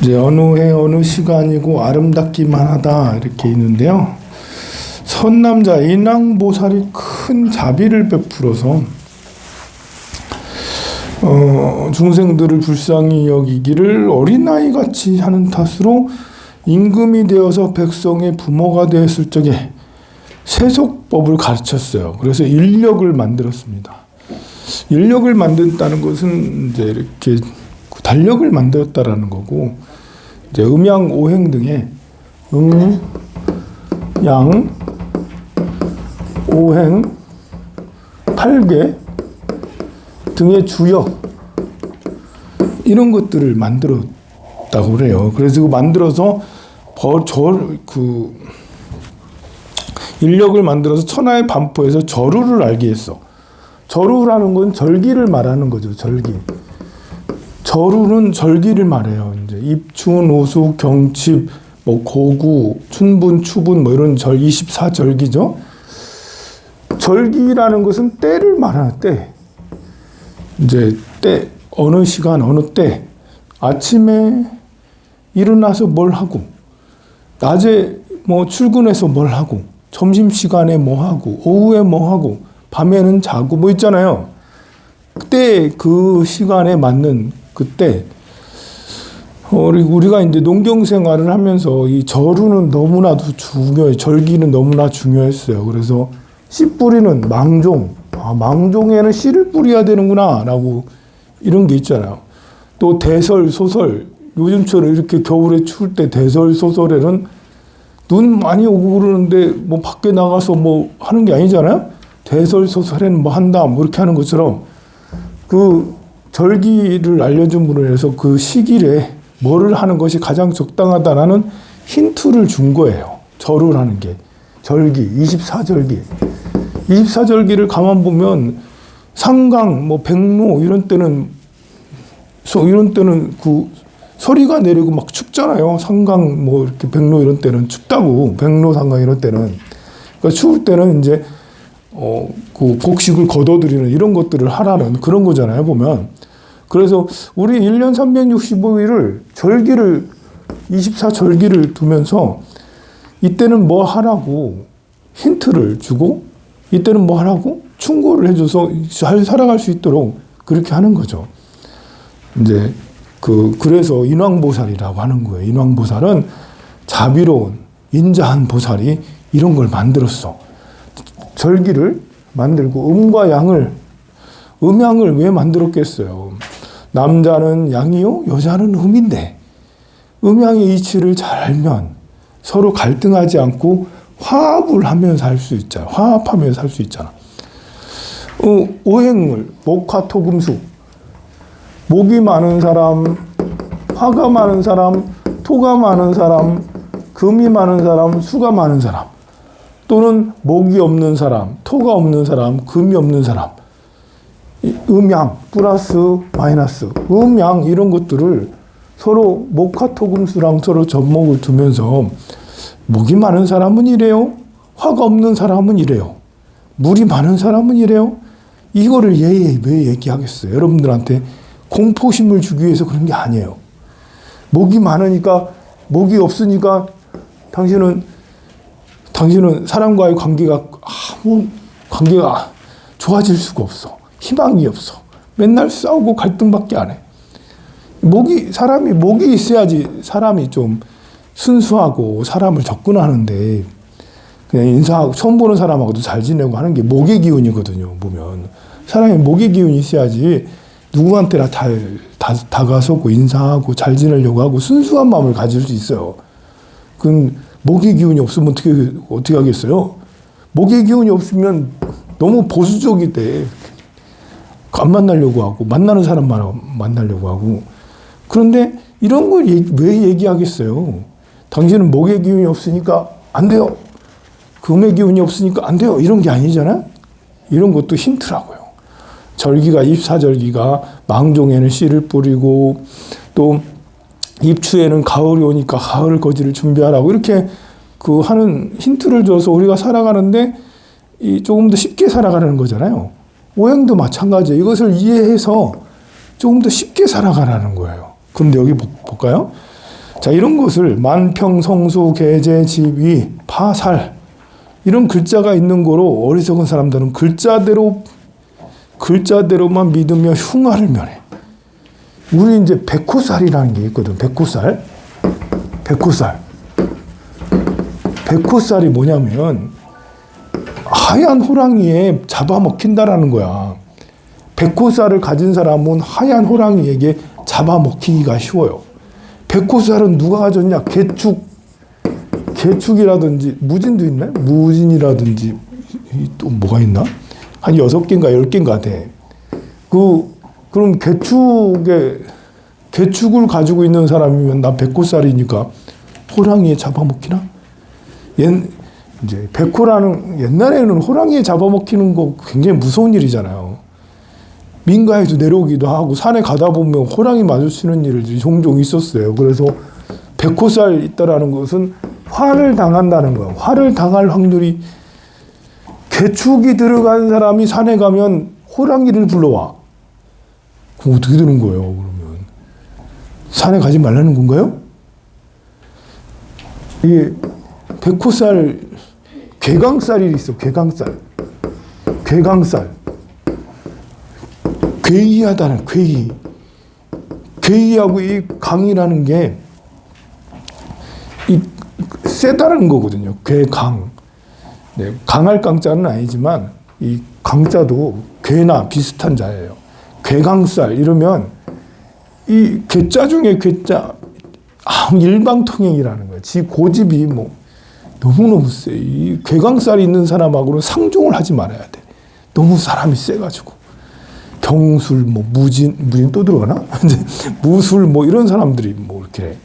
이제 어느 해 어느 시간이고 아름답기만 하다 이렇게 있는데요. 선남자 인왕보살이 큰 자비를 베풀어서 중생들을 불쌍히 여기기를 어린아이같이 하는 탓으로 임금이 되어서 백성의 부모가 되었을 적에 세속법을 가르쳤어요. 그래서 인력을 만들었습니다. 인력을 만든다는 것은 이제 이렇게 달력을 만들었다라는 거고, 이제 음양 오행 등의 양 오행 8개 등의 주역 이런 것들을 만들었다고 그래요. 그래서 만들어서 인력을 만들어서 천하의 반포에서 절우를 알게 했어. 절우라는 건 절기를 말하는 거죠. 절기. 절우는 절기를 말해요. 이제 입춘, 오수, 경칩, 뭐 고구, 춘분, 추분 뭐 이런 24절기죠. 절기라는 것은 때를 말하는 때. 이제 때, 어느 시간, 어느 때. 아침에 일어나서 뭘 하고, 낮에 뭐 출근해서 뭘 하고, 점심시간에 뭐 하고, 오후에 뭐 하고, 밤에는 자고 뭐 있잖아요. 그때 그 시간에 맞는 그때 우리가 이제 농경 생활을 하면서 이 절우는 너무나도 중요해. 절기는 너무나 중요했어요. 그래서 씨 뿌리는 망종. 망종에는 씨를 뿌려야 되는구나 라고 이런 게 있잖아요. 또 대설, 소설. 요즘처럼 이렇게 겨울에 추울 때 대설, 소설에는 눈 많이 오고 그러는데 뭐 밖에 나가서 뭐 하는 게 아니잖아요. 대설, 소설에는 뭐 한다 뭐 이렇게 하는 것처럼 그 절기를 알려줌으로 해서 그 시기에 뭐를 하는 것이 가장 적당하다라는 힌트를 준 거예요. 절우라는 게. 절기, 24절기. 24절기를 가만 보면 상강, 뭐 백로 이런 때는 그 서리가 내리고 막 춥잖아요. 상강 뭐 이렇게 백로 이런 때는 춥다고. 백로 상강 이런 때는. 그러니까 추울 때는 이제 그 곡식을 걷어들이는 이런 것들을 하라는 그런 거잖아요, 보면. 그래서 우리 1년 365일을 절기를 24절기를 두면서 이때는 뭐 하라고 힌트를 주고 이때는 뭐 하라고 충고를 해줘서 잘 살아갈 수 있도록 그렇게 하는 거죠. 이제 그래서 인왕보살이라고 하는 거예요. 인왕보살은 자비로운 인자한 보살이 이런 걸 만들었어. 절기를 만들고 음양을 왜 만들었겠어요? 남자는 양이요, 여자는 음인데 음양의 이치를 잘 알면 서로 갈등하지 않고 화합을 하면서 살 수 있잖아. 화합하면서 살 수 있잖아. 오행을 목화토금수, 목이 많은 사람, 화가 많은 사람, 토가 많은 사람, 금이 많은 사람, 수가 많은 사람, 또는 목이 없는 사람, 토가 없는 사람, 금이 없는 사람, 음양 플러스 마이너스 음양 이런 것들을 서로 목화토금수랑 서로 접목을 두면서 목이 많은 사람은 이래요, 화가 없는 사람은 이래요, 물이 많은 사람은 이래요. 이거를 왜 얘기하겠어요? 여러분들한테 공포심을 주기 위해서 그런 게 아니에요. 목이 많으니까, 목이 없으니까 당신은 사람과의 관계가 좋아질 수가 없어. 희망이 없어. 맨날 싸우고 갈등밖에 안 해. 사람이 목이 있어야지 사람이 좀 순수하고 사람을 접근하는데 그냥 인사하고 처음 보는 사람하고도 잘 지내고 하는 게 목의 기운이거든요. 보면 사람이 목의 기운이 있어야지 누구한테나 다가서고 인사하고 잘 지내려고 하고 순수한 마음을 가질 수 있어요. 그건 목의 기운이 없으면 어떻게 하겠어요? 목의 기운이 없으면 너무 보수적이 돼. 안 만나려고 하고 만나는 사람만 만나려고 하고. 그런데 이런 걸 왜 얘기하겠어요? 당신은 목의 기운이 없으니까 안 돼요. 금의 기운이 없으니까 안 돼요. 이런 게 아니잖아요. 이런 것도 힌트라고요. 절기가 24절기가 망종에는 씨를 뿌리고 또 입추에는 가을이 오니까 가을 거지를 준비하라고 이렇게 하는 힌트를 줘서 우리가 살아가는데 조금 더 쉽게 살아가는 거잖아요. 오행도 마찬가지예요. 이것을 이해해서 조금 더 쉽게 살아가라는 거예요. 그런데 여기 볼까요? 자, 이런 것을 만평, 성수, 계제, 지위, 파살 이런 글자가 있는 거로 어리석은 사람들은 글자대로만 믿으며 흉화를 면해. 우리 이제 백호살이라는 게 있거든. 백호살. 백호살이 뭐냐면 하얀 호랑이에 잡아먹힌다라는 거야. 백호살을 가진 사람은 하얀 호랑이에게 잡아먹히기가 쉬워요. 백호살은 누가 가졌냐? 개축이라든지 무진도 있나요? 무진이라든지 또 뭐가 있나? 한 6개인가 10개인가 돼. 그럼 개축을 가지고 있는 사람이면 나 백호살이니까 호랑이에 잡아먹히나? 이제 옛날에는 호랑이에 잡아먹히는 거 굉장히 무서운 일이잖아요. 민가에서 내려오기도 하고 산에 가다 보면 호랑이 마주치는 일들이 종종 있었어요. 그래서 백호살 있다라는 것은 화를 당한다는 거예요. 화를 당할 확률이, 개축이 들어간 사람이 산에 가면 호랑이를 불러와. 그럼 어떻게 되는 거예요, 그러면? 산에 가지 말라는 건가요? 이게 백호살, 괴강살이 있어, 괴강살. 괴이하다는, 괴이하고 이 강이라는 게 세다는 거거든요. 괴강. 네, 강할 강자는 아니지만 이 강자도 괴나 비슷한 자예요. 괴강살 이러면 이 괴자 중에 괴자 일방통행이라는 거예요. 지 고집이 뭐 너무너무 세. 이 괴강살이 있는 사람하고는 상종을 하지 말아야 돼. 너무 사람이 세가지고. 경술, 뭐 무진 또 들어가나? 무술 뭐 이런 사람들이 뭐 이렇게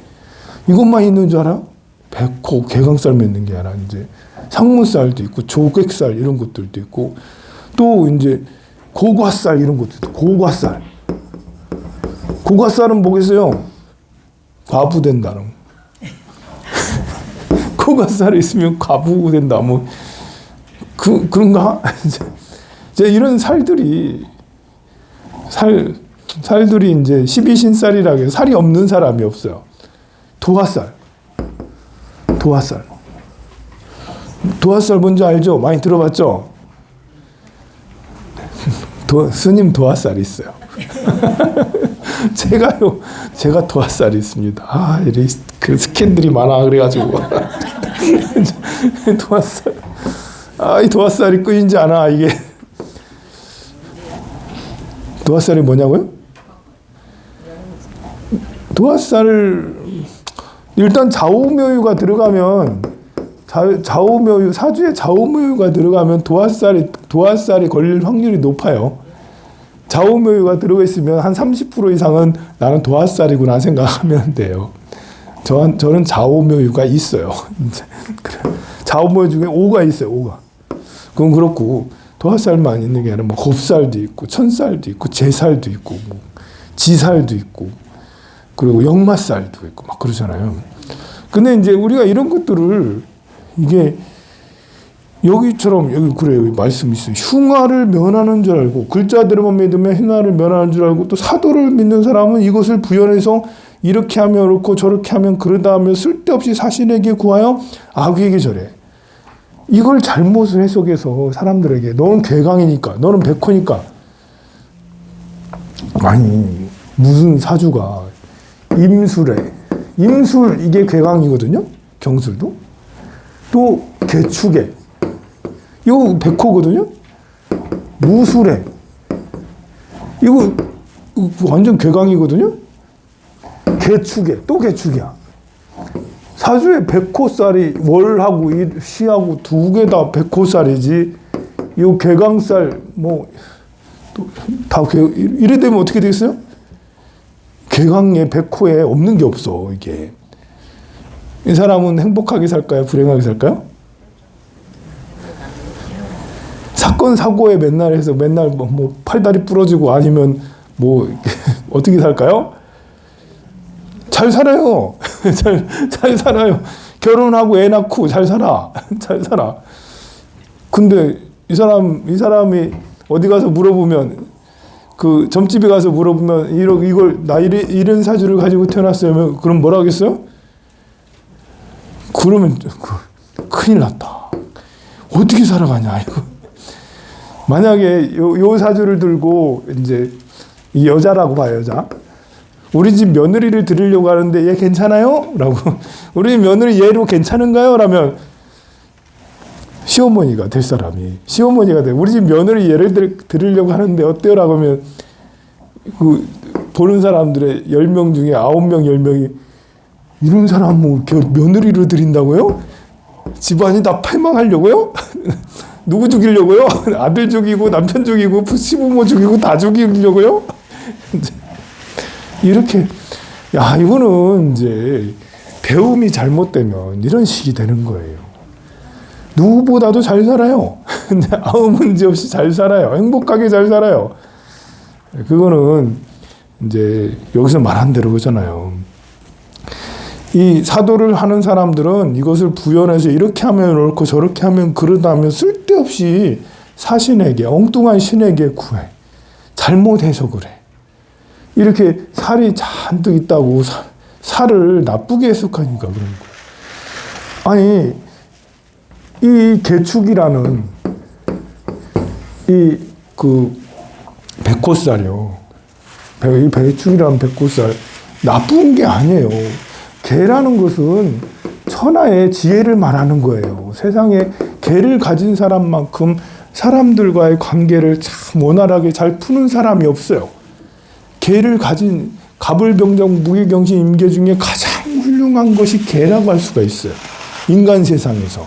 이것만 있는 줄 알아? 백호, 괴강살 맺는 게 아니라 이제 상문살도 있고 조객살 이런 것들도 있고 또 이제 고과살 이런 것도 있고 고과살은 뭐겠어요? 과부 된다는 고과살이 있으면 과부 된다 뭐 그런가? 이제 이런 살들이 이제 12신살이라고 해서 살이 없는 사람이 없어요. 도화살 뭔지 알죠? 많이 들어봤죠? 스님 도화살이 있어요. 제가 도화살이 있습니다. 그 스캔들이 많아 그래가지고 도화살. 이 도화살이 끄인지 않아 이게. 도화살이 뭐냐고요? 도화살 일단 좌우묘유가 들어가면 사주에 좌우묘유가 들어가면 도화살이 걸릴 확률이 높아요. 좌우묘유가 들어가 있으면 한 30% 이상은 나는 도화살이구나 생각하면 돼요. 저는 좌우묘유가 있어요. 좌우묘유 중에 5가 있어요. 5가. 그건 그렇고 도화살만 있는 게 아니라 뭐 곱살도 있고 천살도 있고 제살도 있고 뭐 지살도 있고 그리고 역마살도 있고 막 그러잖아요. 근데 이제 우리가 이런 것들을 이게 여기처럼 여기 그래요. 말씀이 있어요. 흉화를 면하는 줄 알고 글자대로만 믿으면 흉화를 면하는 줄 알고 또 사도를 믿는 사람은 이것을 부연해서 이렇게 하면 옳고 저렇게 하면 그러다 하며 쓸데없이 사신에게 구하여 악귀에게 절해. 이걸 잘못을 해석해서 사람들에게 너는 괴강이니까 너는 백호니까 아니 무슨 사주가 임술 이게 괴강이거든요. 경술도 또 개축에 이거 백호거든요. 무술에 이거 완전 괴강이거든요. 개축에 또 개축이야. 사주에 백호살이 월하고 시하고 두 개 다 백호살이지. 이 괴강살 뭐 다 이래 되면 어떻게 되겠어요? 괴강에 백호에 없는 게 없어 이게. 이 사람은 행복하게 살까요? 불행하게 살까요? 사건 사고에 맨날 뭐 팔다리 부러지고 아니면 뭐 어떻게 살까요? 잘 살아요. 잘 살아요. 결혼하고 애 낳고 잘 살아. 근데 이 사람이 어디 가서 물어보면 그 점집에 가서 물어보면 이런 사주를 가지고 태어났어요. 그럼 뭐라 하겠어요? 그러면 큰일 났다. 어떻게 살아가냐 이거. 만약에 요 사주를 들고 이제 이 여자라고 봐요, 여자. 우리 집 며느리를 드리려고 하는데 얘 괜찮아요? 라고. 우리 집 며느리 얘로 괜찮은가요? 라면 시어머니가 될 사람이 시어머니가 돼. 우리 집 며느리 얘를 드리려고 하는데 어때요? 라고 하면 그 보는 사람들의 10명 중에 9명, 10명이 이런 사람 뭐 며느리로 드린다고요? 집안이 다 패망하려고요? 누구 죽이려고요? 아들 죽이고 남편 죽이고 시부모 죽이고 다 죽이려고요? 이렇게 야 이거는 이제 배움이 잘못되면 이런 식이 되는 거예요. 누구보다도 잘 살아요. 아무 문제 없이 잘 살아요. 행복하게 잘 살아요. 그거는 이제 여기서 말한 대로 그잖아요. 이 사도를 하는 사람들은 이것을 부연해서 이렇게 하면 옳고 저렇게 하면 그러다 하면 쓸데없이 사신에게 엉뚱한 신에게 구해. 잘못해서 그래. 이렇게 살이 잔뜩 있다고 살을 나쁘게 해석하니까 그런 거예요. 아니 이 개축이라는 이 그 백호살이요. 이 개축이라는 백호살 나쁜 게 아니에요. 개라는 것은 천하의 지혜를 말하는 거예요. 세상에 개를 가진 사람만큼 사람들과의 관계를 참 원활하게 잘 푸는 사람이 없어요. 개를 가진 가불병정 무기경신 임계 중에 가장 훌륭한 것이 개라고 할 수가 있어요. 인간 세상에서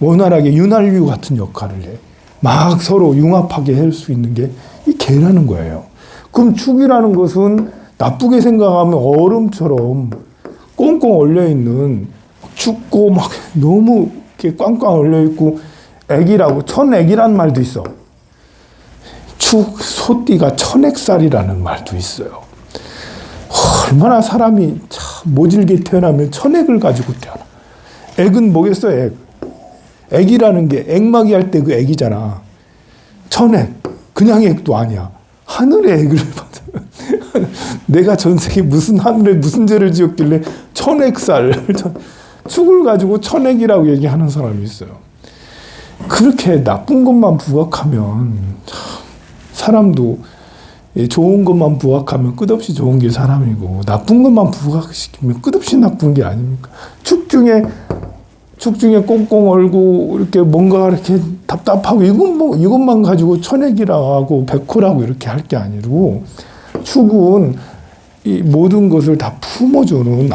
원활하게 윤활유 같은 역할을 해. 막 서로 융합하게 할 수 있는 게 이 개라는 거예요. 그럼 축이라는 것은 나쁘게 생각하면 얼음처럼 꽁꽁 얼려있는 춥고 막 너무 이렇게 꽝꽝 얼려있고 애기라고 천애기란 말도 있어. 소띠가 천액살이라는 말도 있어요. 얼마나 사람이 참 모질게 태어나면 천액을 가지고 태어나. 액은 뭐겠어요, 액. 액이라는 게 액막이 할 때 그 액이잖아. 천액. 그냥 액도 아니야. 하늘의 액을 받아. 내가 전 세계 무슨 하늘에 무슨 죄를 지었길래 천액살. 축을 가지고 천액이라고 얘기하는 사람이 있어요. 그렇게 나쁜 것만 부각하면 참 사람도 좋은 것만 부각하면 끝없이 좋은 게 사람이고 나쁜 것만 부각시키면 끝없이 나쁜 게 아닙니까? 축 중에 꽁꽁 얼고 이렇게 뭔가 이렇게 답답하고 이것만 가지고 천액이라고 하고 백호라고 이렇게 할 게 아니고 축은 이 모든 것을 다 품어주는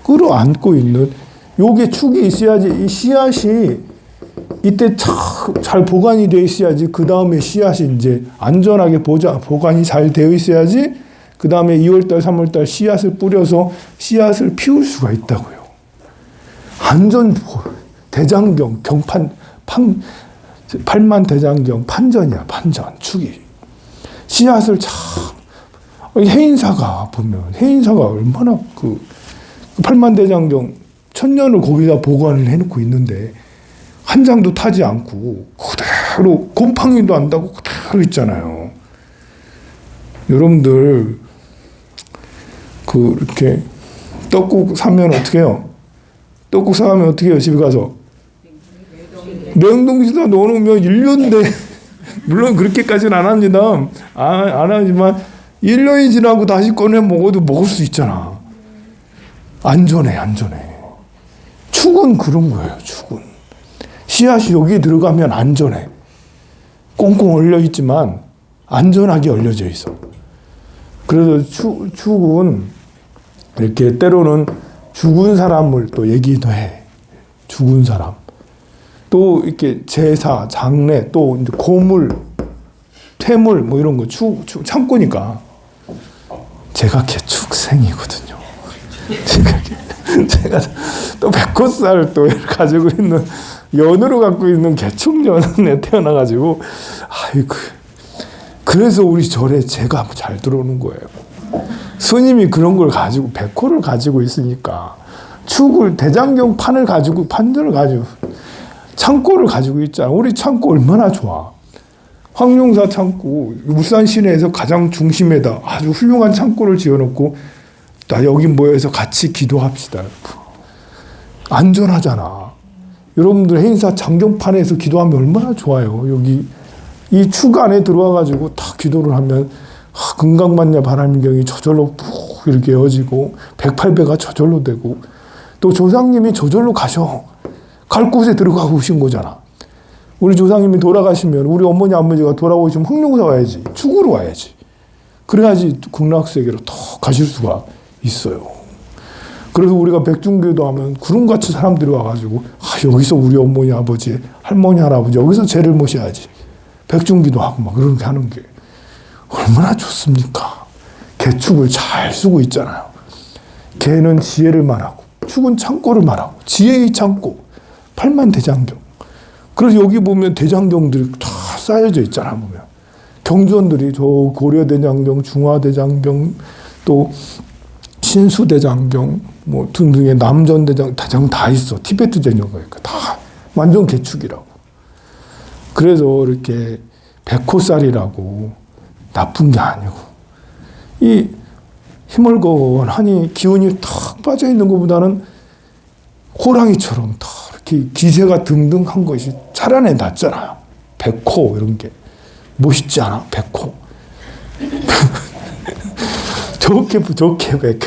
끌어안고 있는 요게 축이 있어야지 이 씨앗이 이때 잘 보관이 되어 있어야지 그 다음에 씨앗이 이제 안전하게 보관이 잘 되어 있어야지 그 다음에 2월달 3월달 씨앗을 뿌려서 씨앗을 피울 수가 있다고요. 안전 대장경 팔만 대장경 판전이야. 판전 축이 씨앗을 참 해인사가 보면 해인사가 얼마나 그 팔만 대장경 천년을 거기다 보관을 해놓고 있는데 한 장도 타지 않고 그대로 곰팡이도 안 나고 그대로 있잖아요. 여러분들 이렇게 떡국 사면 어떻게 해요? 떡국 사가면 어떻게 해요? 집에 가서 냉동실에다 넣어놓으면 1년 돼. 물론 그렇게까지는 안 합니다. 안 하지만 1년이 지나고 다시 꺼내 먹어도 먹을 수 있잖아. 안전해. 축은 그런 거예요. 축은 씨앗이 여기 들어가면 안전해. 꽁꽁 얼려 있지만 안전하게 얼려져 있어. 그래서 축은 이렇게 때로는 죽은 사람을 또 얘기도 해. 죽은 사람. 또 이렇게 제사, 장례, 또 이제 고물, 퇴물 뭐 이런 거 참고니까. 제가 개축생이거든요. 제가 또 백호살 또 가지고 있는 연으로 갖고 있는 개축년에 태어나가지고 아이고 그래서 우리 절에 제가 잘 들어오는 거예요. 스님이 그런 걸 가지고 백호를 가지고 있으니까 축을 대장경 판전을 가지고 창고를 가지고 있잖아. 우리 창고 얼마나 좋아. 황룡사 창고 울산 시내에서 가장 중심에다 아주 훌륭한 창고를 지어놓고 나 여기 모여서 같이 기도합시다. 안전하잖아. 여러분들 행사 장경판에서 기도하면 얼마나 좋아요. 여기 이 축 안에 들어와가지고 딱 기도를 하면 금강만야 바람경이 저절로 푹 이렇게 이어지고 108배가 저절로 되고 또 조상님이 저절로 가셔. 갈 곳에 들어가고 오신 거잖아. 우리 조상님이 돌아가시면 우리 어머니 아버지가 돌아오시면 황룡사 와야지. 축으로 와야지. 그래야지 극락세계로 더 가실 수가 있어요. 그래서 우리가 백중기도 하면 구름같이 사람들이 와가지고 여기서 우리 어머니 아버지 할머니 할아버지 여기서 죄를 모셔야지. 백중기도 하고 막 그렇게 하는 게 얼마나 좋습니까? 개축을 잘 쓰고 있잖아요. 개는 지혜를 말하고 축은 창고를 말하고 지혜의 창고 팔만대장경. 그래서 여기 보면 대장경들이 다 쌓여져 있잖아. 보면 경전들이 저 고려대장경, 중화대장경, 또 신수대장경 뭐 등등의 남전대장 다 있어. 티베트 대장경 다 완전 개축이라고. 그래서 이렇게 백호살이라고 나쁜 게 아니고 이 희멀건하니 기운이 탁 빠져 있는 것보다는 호랑이처럼 더 이렇게 기세가 등등한 것이 차라리 낫잖아요. 백호 이런 게 멋있지 않아? 백호. 좋게 백호.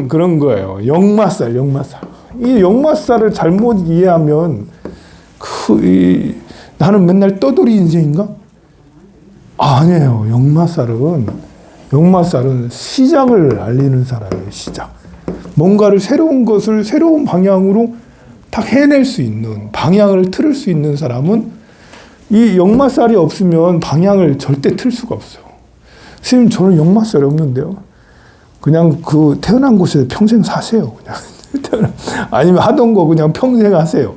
그런 거예요. 역마살. 이 역마살을 잘못 이해하면 나는 맨날 떠돌이 인생인가? 아니에요. 역마살은 시작을 알리는 사람이에요. 시작. 뭔가를 새로운 것을 새로운 방향으로 딱 해낼 수 있는 방향을 틀을 수 있는 사람은 이 역마살이 없으면 방향을 절대 틀 수가 없어요. 선생님 저는 역마살이 없는데요. 그냥 그 태어난 곳에 평생 사세요. 그냥 아니면 하던 거 그냥 평생 하세요.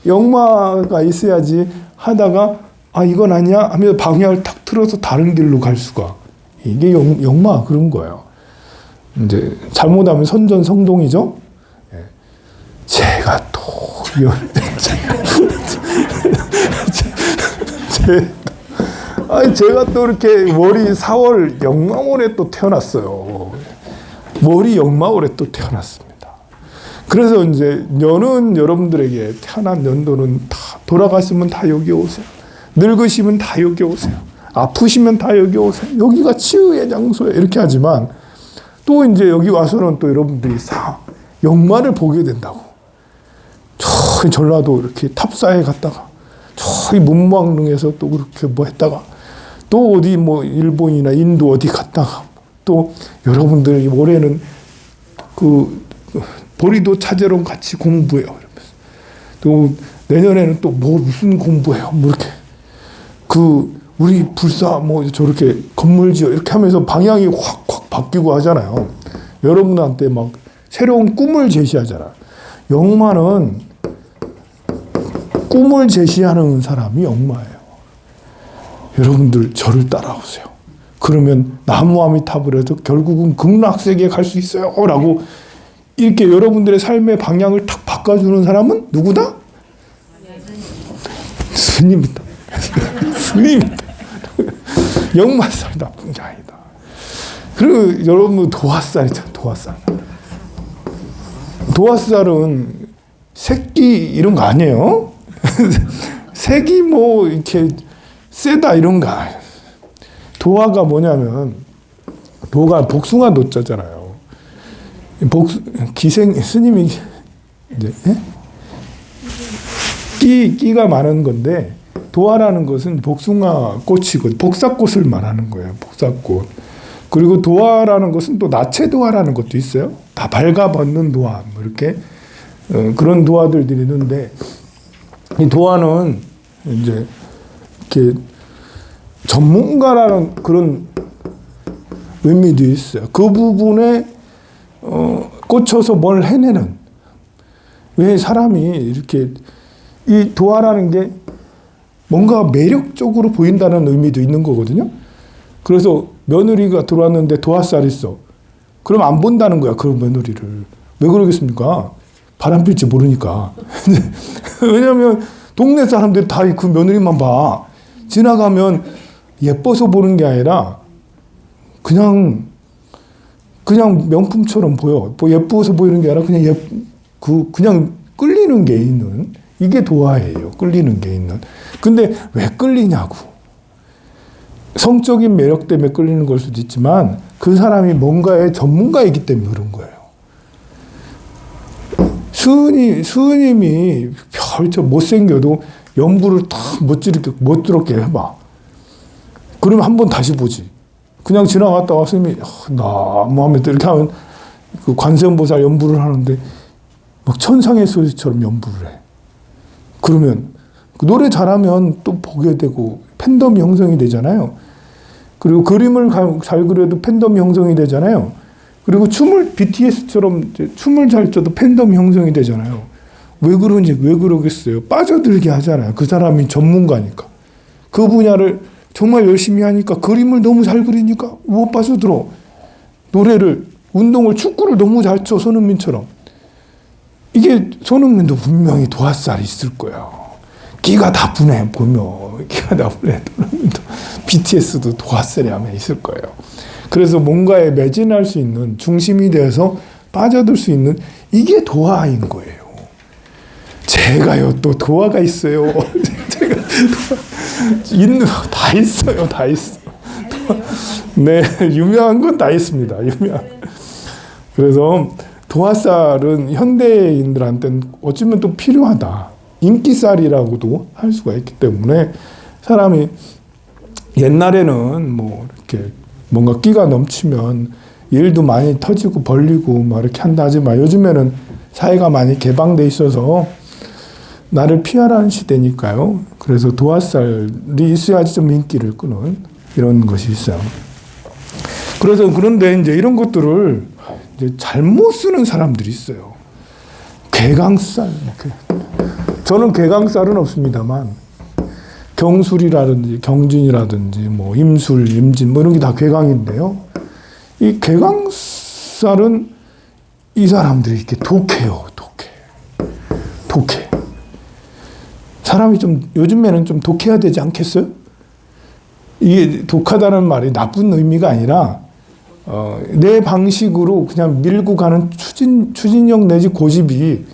역마가 있어야지 하다가 이건 아니야 하면서 방향을 탁 틀어서 다른 길로 갈 수가. 이게 역마 그런 거예요. 이제 잘못하면 선전성동이죠. 제가 또 제가 또 이렇게 월이 4월 역마월에 또 태어났어요. 월이 역마월에 또 태어났습니다. 그래서 이제 년은 여러분들에게 태어난 연도는 다 돌아가시면 다 여기 오세요. 늙으시면 다 여기 오세요. 아프시면 다 여기 오세요. 여기가 치유의 장소예요. 이렇게 하지만 또 이제 여기 와서는 또 여러분들이 역마를 보게 된다고. 저기 전라도 이렇게 탑사에 갔다가 저기 문무왕릉에서 또 그렇게 뭐 했다가 또 어디 뭐 일본이나 인도 어디 갔다가 또 여러분들 올해는 그 보리도 차제로 같이 공부해요. 이러면서 또 내년에는 또 뭐 무슨 공부해요. 뭐 이렇게 우리 불사 뭐 저렇게 건물 지어 이렇게 하면서 방향이 확 바뀌고 하잖아요. 여러분한테 막 새로운 꿈을 제시하잖아. 역마는 꿈을 제시하는 사람이 역마예요. 여러분들 저를 따라오세요. 그러면 나무아미타불 해서 결국은 극락세계에 갈 수 있어요. 라고 이렇게 여러분들의 삶의 방향을 탁 바꿔주는 사람은 누구다? 스님이다. 스님이다. 역마살 나쁜 게 아니다. 그리고 여러분 도화살 있잖아요. 도화살은 새끼 이런 거 아니에요. 색이 뭐 이렇게 세다 이런 거 아니에요. 도화가 뭐냐면 도가 복숭아 도자잖아요. 기생 스님이 이제 끼가 많은 건데 도화라는 것은 복숭아 꽃이고 복사꽃을 말하는 거예요. 복사꽃. 그리고 도화라는 것은 또 나체 도화라는 것도 있어요. 다 발가벗는 도화 뭐 이렇게 그런 도화들이 있는데 이 도화는 이제 이렇게 전문가라는 그런 의미도 있어요. 그 부분에 꽂혀서 뭘 해내는. 왜 사람이 이렇게 이 도화라는 게 뭔가 매력적으로 보인다는 의미도 있는 거거든요. 그래서 며느리가 들어왔는데 도화살이 있어. 그럼 안 본다는 거야, 그 며느리를. 왜 그러겠습니까? 바람 필지 모르니까. 왜냐면 동네 사람들이 다 그 며느리만 봐. 지나가면 예뻐서 보는 게 아니라 그냥 명품처럼 보여. 뭐 예뻐서 보이는 게 아니라 그냥 그냥 끌리는 게 있는, 이게 도화예요. 끌리는 게 있는. 근데 왜 끌리냐고. 성적인 매력 때문에 끌리는 걸 수도 있지만 그 사람이 뭔가의 전문가이기 때문에 그런 거예요. 스님이 별저 못생겨도 연부를 딱 멋스럽게 해봐. 그러면 한 번 다시 보지. 그냥 지나갔다가 스님이 나무 하면 이렇게 하면 그 관세음보살 연부를 하는데 막 천상의 소리처럼 연부를 해. 그러면 그 노래 잘하면 또 보게 되고 팬덤이 형성이 되잖아요. 그리고 그림을 잘 그려도 팬덤이 형성이 되잖아요. 그리고 BTS처럼 춤을 잘 춰도 팬덤이 형성이 되잖아요. 왜 그런지, 왜 그러겠어요? 빠져들게 하잖아요. 그 사람이 전문가니까. 그 분야를 정말 열심히 하니까, 그림을 너무 잘 그리니까 못 빠져들어. 노래를, 운동을, 축구를 너무 잘 쳐, 손흥민처럼. 이게 손흥민도 분명히 도화살이 있을 거예요. 기가 나쁘네, 보면. 기가 나쁘네. BTS도 도화살이 아마 있을 거예요. 그래서 뭔가에 매진할 수 있는, 중심이 돼서 빠져들 수 있는, 이게 도화인 거예요. 제가요, 또 도화가 있어요. 제가 있는 거 다 있어요. 다 있어. 네, 유명한 건 다 있습니다. 그래서 도화살은 현대인들한테는 어쩌면 또 필요하다. 인기살이라고도 할 수가 있기 때문에 사람이 옛날에는 뭐 이렇게 뭔가 끼가 넘치면 일도 많이 터지고 벌리고 막 이렇게 한다 하지만 요즘에는 사회가 많이 개방돼 있어서 나를 피하라는 시대니까요. 그래서 도화살이 있어야지 좀 인기를 끄는 이런 것이 있어요. 그런데 이제 이런 것들을 이제 잘못 쓰는 사람들이 있어요. 개강살. 저는 개강살은 없습니다만 경술이라든지 경진이라든지 뭐 임술, 임진 뭐 이런 게 다 개강인데요. 이 개강살은 이 사람들이 이렇게 독해요. 독해. 사람이 좀 요즘에는 좀 독해야 되지 않겠어요? 이게 독하다는 말이 나쁜 의미가 아니라 내 방식으로 그냥 밀고 가는 추진력 내지 고집이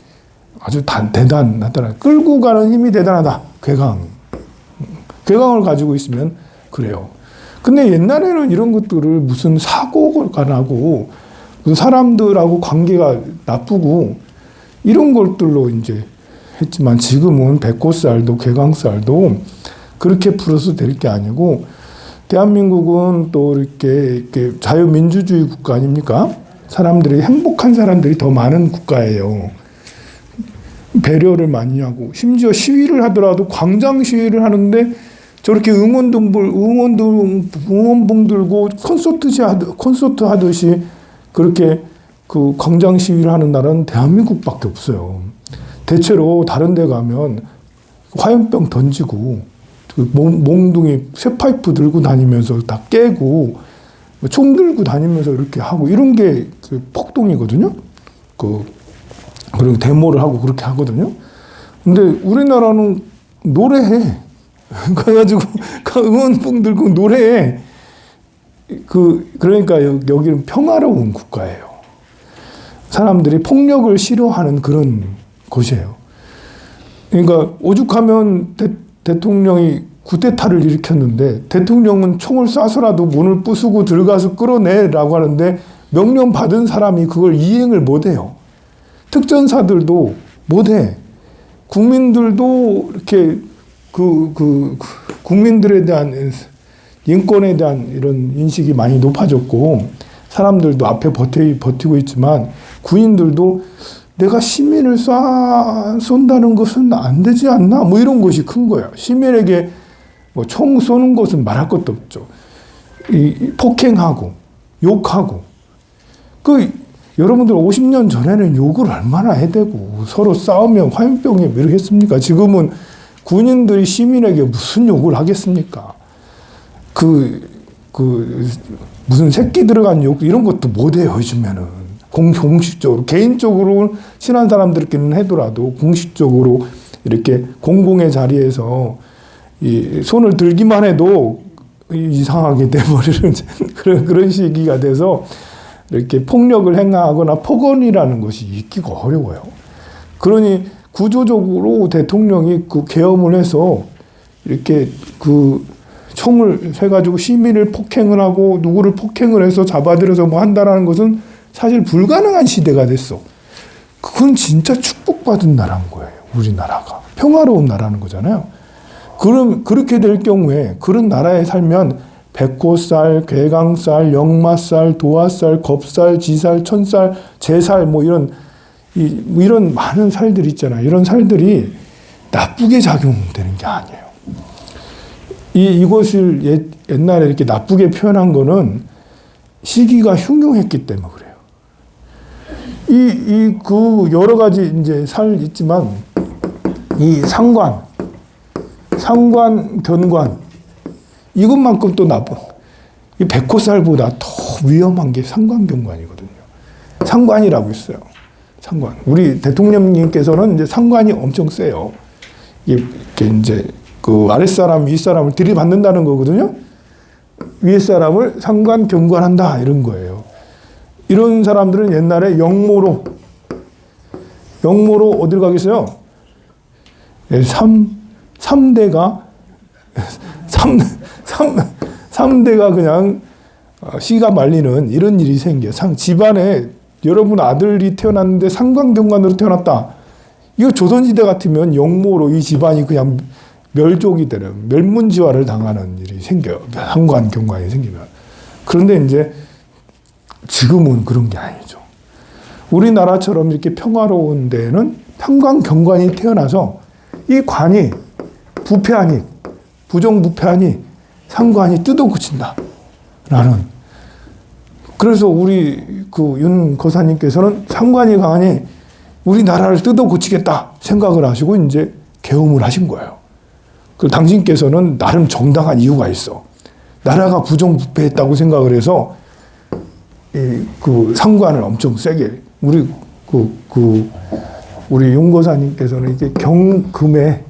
아주 대단하더라. 끌고 가는 힘이 대단하다. 괴강을 가지고 있으면 그래요. 근데 옛날에는 이런 것들을 무슨 사고가 나고 무슨 사람들하고 관계가 나쁘고 이런 것들로 이제 했지만 지금은 백호살도 괴강살도 그렇게 풀어서 될 게 아니고 대한민국은 또 이렇게 자유민주주의 국가 아닙니까? 사람들이 행복한 사람들이 더 많은 국가예요. 배려를 많이 하고 심지어 시위를 하더라도 광장 시위를 하는데 저렇게 응원봉 들고 콘서트 하듯이 그렇게 그 광장 시위를 하는 나라는 대한민국밖에 없어요. 대체로 다른 데 가면 화염병 던지고 몽둥이 쇠파이프 들고 다니면서 다 깨고 총 들고 다니면서 이렇게 하고 이런 게 그 폭동이거든요. 그리고 데모를 하고 그렇게 하거든요. 근데 우리나라는 노래해. 그래가지고 응원봉 들고 노래해. 그러니까 여기는 평화로운 국가예요. 사람들이 폭력을 싫어하는 그런 곳이에요. 그러니까 오죽하면 대통령이 쿠데타를 일으켰는데 대통령은 총을 쏴서라도 문을 부수고 들어가서 끌어내라고 하는데 명령 받은 사람이 그걸 이행을 못해요. 특전사들도 못해. 국민들도 이렇게 국민들에 대한 인권에 대한 이런 인식이 많이 높아졌고 사람들도 앞에 버티고 있지만 군인들도 내가 시민을 쏜다는 것은 안 되지 않나? 뭐 이런 것이 큰 거야. 시민에게 뭐 총 쏘는 것은 말할 것도 없죠. 폭행하고 욕하고 여러분들 50년 전에는 욕을 얼마나 해대고 서로 싸우면 화염병에 이렇게 했습니까? 지금은 군인들이 시민에게 무슨 욕을 하겠습니까? 무슨 새끼 들어간 욕 이런 것도 못해요. 요즘에는 공식적으로 개인적으로 친한 사람들끼리는 해더라도 공식적으로 이렇게 공공의 자리에서 이 손을 들기만 해도 이상하게 돼버리는 그런 시기가 돼서 이렇게 폭력을 행하거나 폭언이라는 것이 있기가 어려워요. 그러니 구조적으로 대통령이 그 계엄을 해서 이렇게 그 총을 쇠가지고 시민을 폭행을 하고 누구를 폭행을 해서 잡아들여서 뭐 한다라는 것은 사실 불가능한 시대가 됐어. 그건 진짜 축복받은 나라인 거예요. 우리나라가. 평화로운 나라는 거잖아요. 그럼 그렇게 될 경우에 그런 나라에 살면 백호살, 괴강살, 역마살, 도화살, 겁살, 지살, 천살, 제살 뭐 이런 많은 살들이 있잖아요. 이런 살들이 나쁘게 작용되는 게 아니에요. 이것을 옛날에 이렇게 나쁘게 표현한 거는 시기가 흉흉했기 때문에 그래요. 그 여러 가지 이제 살 있지만 이 상관, 견관 이것만큼 또 나쁜 이 백호살보다 더 위험한 게 상관견관이거든요. 상관이라고 있어요. 상관. 우리 대통령님께서는 이제 상관이 엄청 세요. 이게 이제 그 아랫사람, 윗사람을 들이받는다는 거거든요. 위에 사람을 상관, 경관한다 이런 거예요. 이런 사람들은 옛날에 영모로 어딜 가겠어요? 3대가 그냥 씨가 말리는 이런 일이 생겨. 집안에 여러분 아들이 태어났는데 상관경관으로 태어났다. 이거 조선시대 같으면 영모로 이 집안이 그냥 멸족이 되는 멸문지화를 당하는 일이 생겨요. 상관경관이 생기면. 그런데 이제 지금은 그런 게 아니죠. 우리나라처럼 이렇게 평화로운 데는 상관경관이 태어나서 이 관이 부패하니 부정부패하니 상관이 뜯어고친다 라는. 그래서 우리 그 윤 거사님께서는 상관이 강하니 우리나라를 뜯어고치겠다 생각을 하시고 이제 계엄을 하신 거예요. 그 당신께서는 나름 정당한 이유가 있어. 나라가 부정부패했다고 생각을 해서 그 상관을 엄청 세게 우리 윤 거사님께서는 이게 금의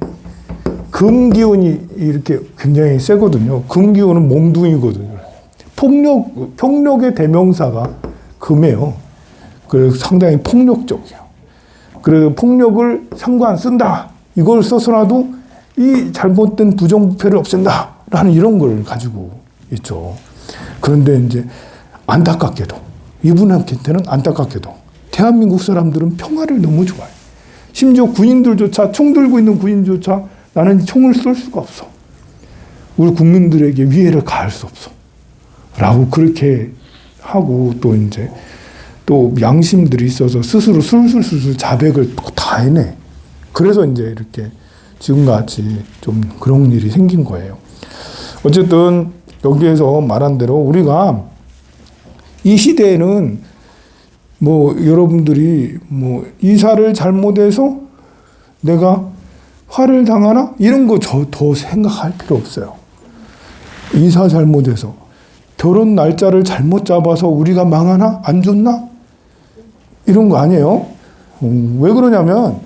금 기운이 이렇게 굉장히 세거든요. 금 기운은 몽둥이거든요. 폭력의 대명사가 금이에요. 그래서 상당히 폭력적이에요. 그래서 폭력을 상관 쓴다. 이걸 써서라도 이 잘못된 부정부패를 없앤다. 라는 이런 걸 가지고 있죠. 그런데 이제 안타깝게도 이분한테는 안타깝게도 대한민국 사람들은 평화를 너무 좋아해요. 심지어 군인들조차 총 들고 있는 군인조차 나는 총을 쏠 수가 없어. 우리 국민들에게 위해를 가할 수 없어. 라고 그렇게 하고 또 이제 또 양심들이 있어서 스스로 술술 자백을 또 다 해내. 그래서 이제 이렇게 지금같이 좀 그런 일이 생긴 거예요. 어쨌든 여기에서 말한 대로 우리가 이 시대에는 뭐 여러분들이 뭐 이사를 잘못해서 내가 화를 당하나? 이런 거 더 생각할 필요 없어요. 이사 잘못해서 결혼 날짜를 잘못 잡아서 우리가 망하나? 안 좋나? 이런 거 아니에요. 왜 그러냐면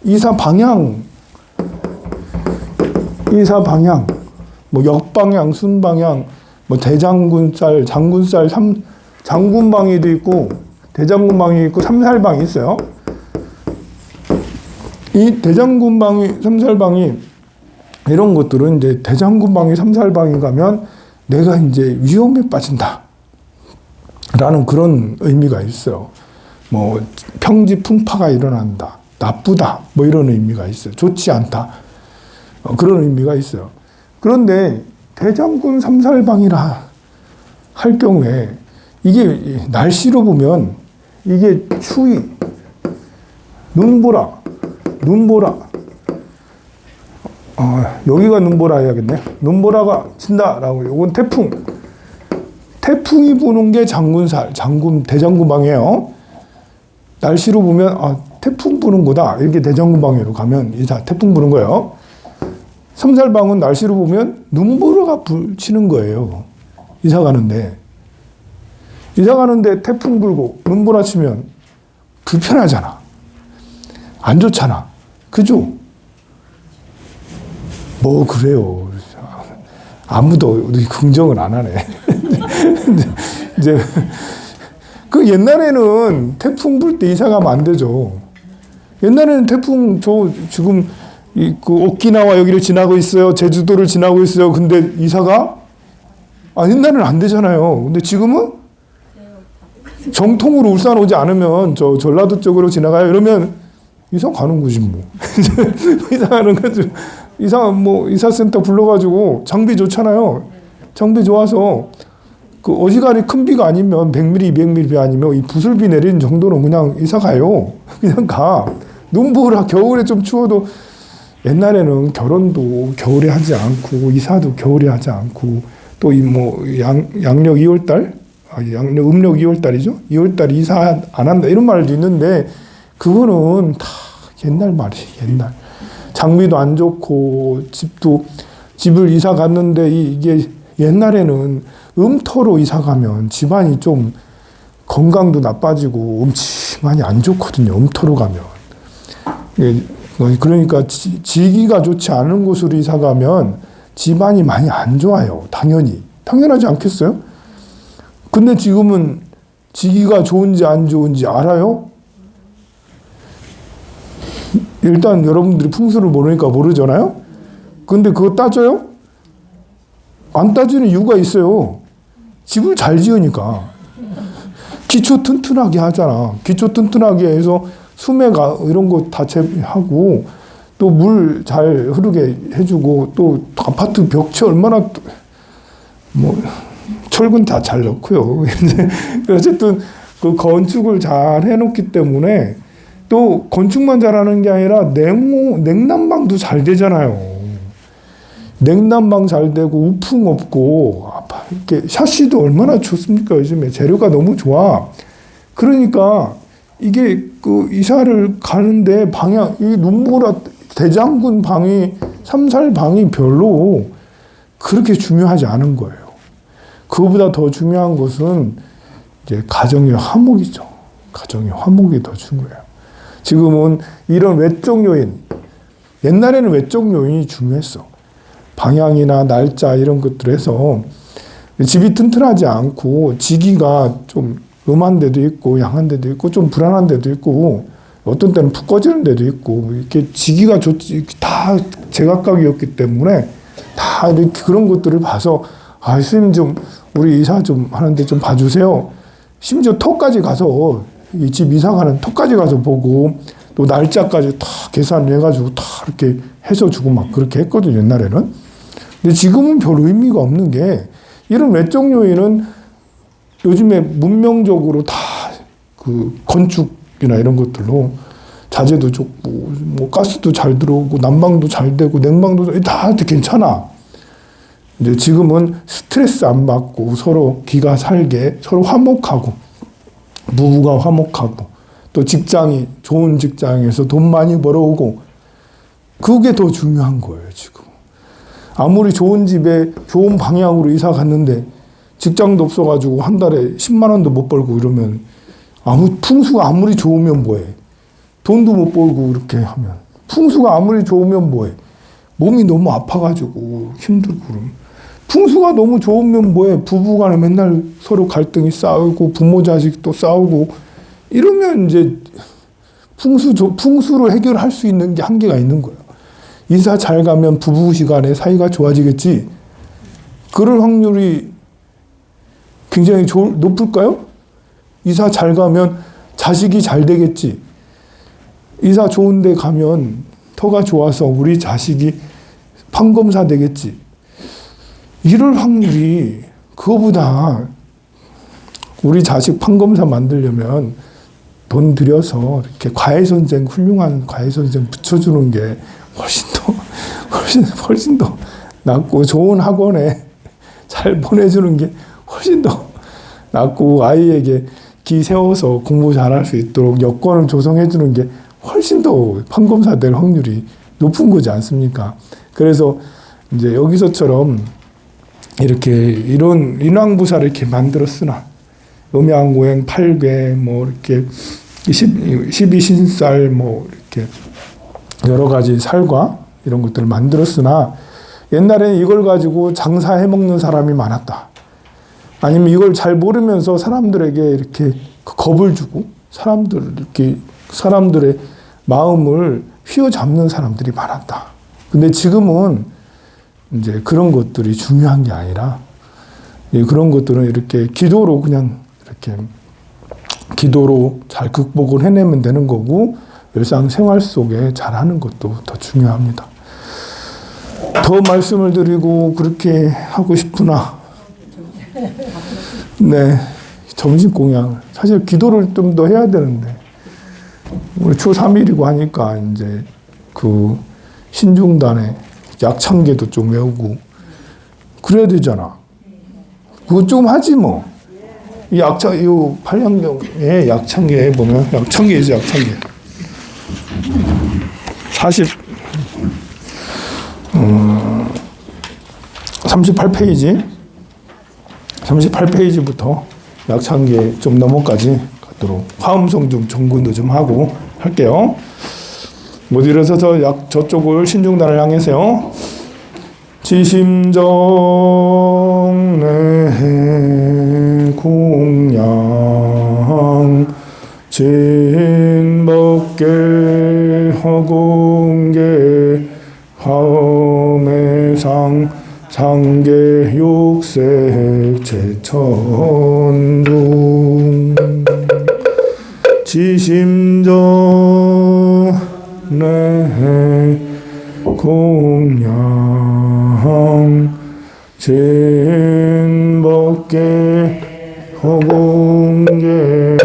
이사 방향, 뭐 역방향, 순방향, 뭐 대장군살, 장군살, 장군방위도 있고 대장군방위 있고 삼살방이 있어요. 이 대장군방위, 삼살방이 이런 것들은 이제 대장군방위, 삼살방이 가면 내가 이제 위험에 빠진다 라는 그런 의미가 있어요. 뭐 평지풍파가 일어난다, 나쁘다 뭐 이런 의미가 있어요. 좋지 않다 그런 의미가 있어요. 그런데 대장군 삼살방이라 할 경우에 이게 날씨로 보면 이게 추위, 눈보라 여기가 눈보라 해야겠네. 눈보라가 친다라고. 이건 태풍이 부는 게 대장군방이에요. 날씨로 보면 태풍 부는 거다 이렇게 대장군방위로 가면 이사 태풍 부는 거예요. 삼살방은 날씨로 보면 눈보라가 치는 거예요. 이사 가는데 태풍 불고 눈보라 치면 불편하잖아. 안 좋잖아. 그죠? 뭐 그래요. 아무도 긍정을 안 하네. 이제 그 옛날에는 태풍 불 때 이사 가면 안 되죠. 옛날에는 태풍 지금 그 오키나와 여기를 지나고 있어요. 제주도를 지나고 있어요. 근데 이사가 옛날에는 안 되잖아요. 근데 지금은 정통으로 울산 오지 않으면 저 전라도 쪽으로 지나가요. 이러면 이사 가는 거지 뭐. 이사 가는 거지. 이사센터 불러가지고 장비 좋잖아요. 장비 좋아서 그 어지간히 큰 비가 아니면 100mm, 200mm 비 아니면 이 부슬비 내리는 정도는 그냥 이사 가요. 그냥 가. 눈보라 겨울에 좀 추워도 옛날에는 결혼도 겨울에 하지 않고 이사도 겨울에 하지 않고 또 양력 2월달, 음력 2월달이죠. 2월달 이사 안 한다 이런 말도 있는데 그거는 다 옛날 말이에요. 옛날. 장비도 안 좋고 집을 이사 갔는데 이게 옛날에는 음터로 이사 가면 집안이 좀 건강도 나빠지고 많이 안 좋거든요. 음터로 가면. 그러니까 지기가 좋지 않은 곳으로 이사 가면 집안이 많이 안 좋아요. 당연하지 않겠어요? 근데 지금은 지기가 좋은지 안 좋은지 알아요? 일단 여러분들이 풍수를 모르니까 모르잖아요? 근데 그거 따져요? 안 따지는 이유가 있어요. 집을 잘 지으니까. 기초 튼튼하게 하잖아. 기초 튼튼하게 해서 수매가 이런 거 다 하고 또 물 잘 흐르게 해주고 또 아파트 벽체 얼마나 철근 다 잘 넣고요. 어쨌든 그 건축을 잘 해놓기 때문에 또 건축만 잘하는 게 아니라 냉난방도 잘 되잖아요. 냉난방 잘 되고 우풍 없고 이렇게 샤시도 얼마나 좋습니까? 요즘에 재료가 너무 좋아. 그러니까 이게 그 이사를 가는데 이 눈보라 대장군 방이 삼살 방이 별로 그렇게 중요하지 않은 거예요. 그거보다 더 중요한 것은 이제 가정의 화목이죠. 가정의 화목이 더 중요해요. 지금은 이런 외적 요인, 옛날에는 외적 요인이 중요했어. 방향이나 날짜 이런 것들에서 집이 튼튼하지 않고 지기가 좀 음한 데도 있고 양한 데도 있고 좀 불안한 데도 있고 어떤 때는 푹 꺼지는 데도 있고 이렇게 지기가 좋지 다 제각각이었기 때문에 다 이렇게 그런 것들을 봐서 스님 좀 우리 이사 좀 하는데 좀 봐주세요. 심지어 터까지 가서 이 집 이사 가는 터까지 가서 보고 또 날짜까지 다 계산을 해가지고 다 이렇게 해서 주고 막 그렇게 했거든요, 옛날에는. 근데 지금은 별 의미가 없는 게 이런 외적 요인은 요즘에 문명적으로 다 그 건축이나 이런 것들로 자재도 좋고 뭐 가스도 잘 들어오고 난방도 잘 되고 냉방도 다 괜찮아. 이제 지금은 스트레스 안 받고 서로 기가 살게 서로 화목하고 부부가 화목하고 또 직장이 좋은 직장에서 돈 많이 벌어오고 그게 더 중요한 거예요, 지금. 아무리 좋은 집에 좋은 방향으로 이사 갔는데 직장도 없어가지고 한 달에 10만 원도 못 벌고 이러면 풍수가 아무리 좋으면 뭐해. 돈도 못 벌고 이렇게 하면. 풍수가 아무리 좋으면 뭐해. 몸이 너무 아파가지고 힘들고 그러면. 풍수가 너무 좋으면 뭐해. 부부간에 맨날 서로 갈등이 싸우고 부모 자식도 싸우고 이러면 이제 풍수로 해결할 수 있는 게 한계가 있는 거예요. 이사 잘 가면 부부시간에 사이가 좋아지겠지. 그럴 확률이 굉장히 높을까요? 이사 잘 가면 자식이 잘 되겠지. 이사 좋은 데 가면 터가 좋아서 우리 자식이 판검사 되겠지. 이럴 확률이 그거보다 우리 자식 판검사 만들려면 돈 들여서 이렇게 훌륭한 과외선생 붙여주는 게 훨씬 더 낫고 좋은 학원에 잘 보내주는 게 훨씬 더 낫고 아이에게 기 세워서 공부 잘할 수 있도록 여건을 조성해 주는 게 훨씬 더 판검사 될 확률이 높은 거지 않습니까? 그래서 이제 여기서처럼 이렇게 이런 인왕부사를 이렇게 만들었으나 음양오행 8궤 뭐 이렇게 12신살 뭐 이렇게 여러 가지 살과 이런 것들을 만들었으나 옛날에는 이걸 가지고 장사해 먹는 사람이 많았다. 아니면 이걸 잘 모르면서 사람들에게 이렇게 겁을 주고 사람들의 마음을 휘어잡는 사람들이 많았다. 근데 지금은 이제 그런 것들이 중요한 게 아니라 그런 것들은 이렇게 기도로 그냥 이렇게 기도로 잘 극복을 해내면 되는 거고 일상생활 속에 잘하는 것도 더 중요합니다. 더 말씀을 드리고 그렇게 하고 싶으나 네, 점심 공양 사실 기도를 좀 더 해야 되는데 우리 초 3일이고 하니까 이제 그 신중단에 약창계도 좀 외우고 그래야 되잖아. 그거 좀 하지 뭐. 이 약창, 이 팔량경에 약창계 보면 약창계죠, 약창계. 38페이지 38페이지부터 약창계 좀 넘어까지 가도록 화음성 좀 정근도 좀 하고 할게요. 못 일어서서 저쪽을 신중단을 향해서요. 지심정 내 공양 진법계 허공계 화엄해상 상계 육색 제천중 지심정 내 공양 진법계 허공계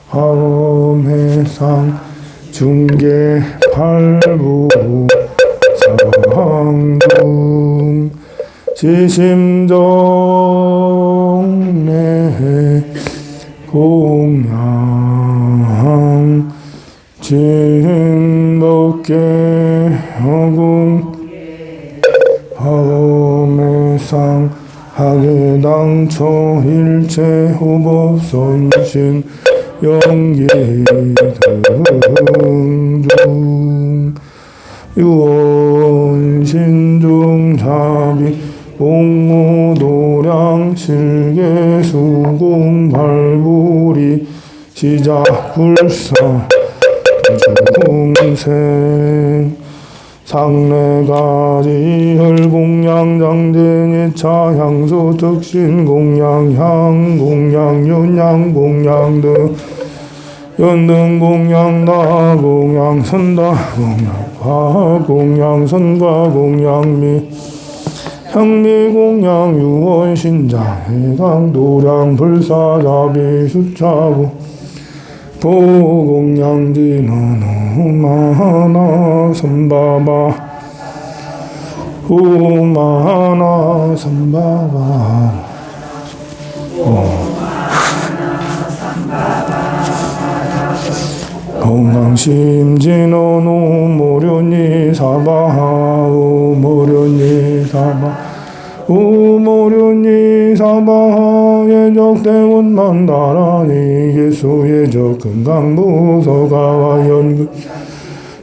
화엄해상 중계 팔부 상중 지심정 내 공양 진법계 허공 화엄해상 하계당초 일체 후법선신 영기등중 유원신중 자비 옥무도량 실계수공 발부리 시작불사 중생 상례가지 혈공양 장등의 차향수 특신 공양 향 공양 윤양 공양 등 연등 공양 나 공양 선다 공양 화 공양 선과 공양 미 향미 공양 유원 신장 해당 도량 불사자비 수차고 보공양지는 우마나 선바바 우마나 선바바 공강심지는 우모련이 사바 우모련이 사바 우모련이 사바 예적대원 만다라니 예수 예적 금강무서가와 연극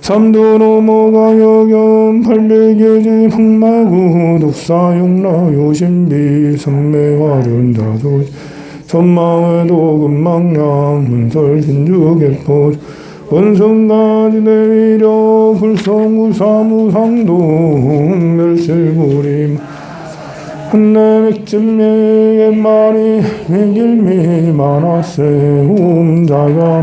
삼두로모가 여견 팔백예지 황마구 독사용라 요신비 선매화련자도 천마외도 금망량 문설 신주개포 원성가지 내위려 불성우사무상동 멸실구림 한내 맥진매의 말이 매길미 만화세 홈자가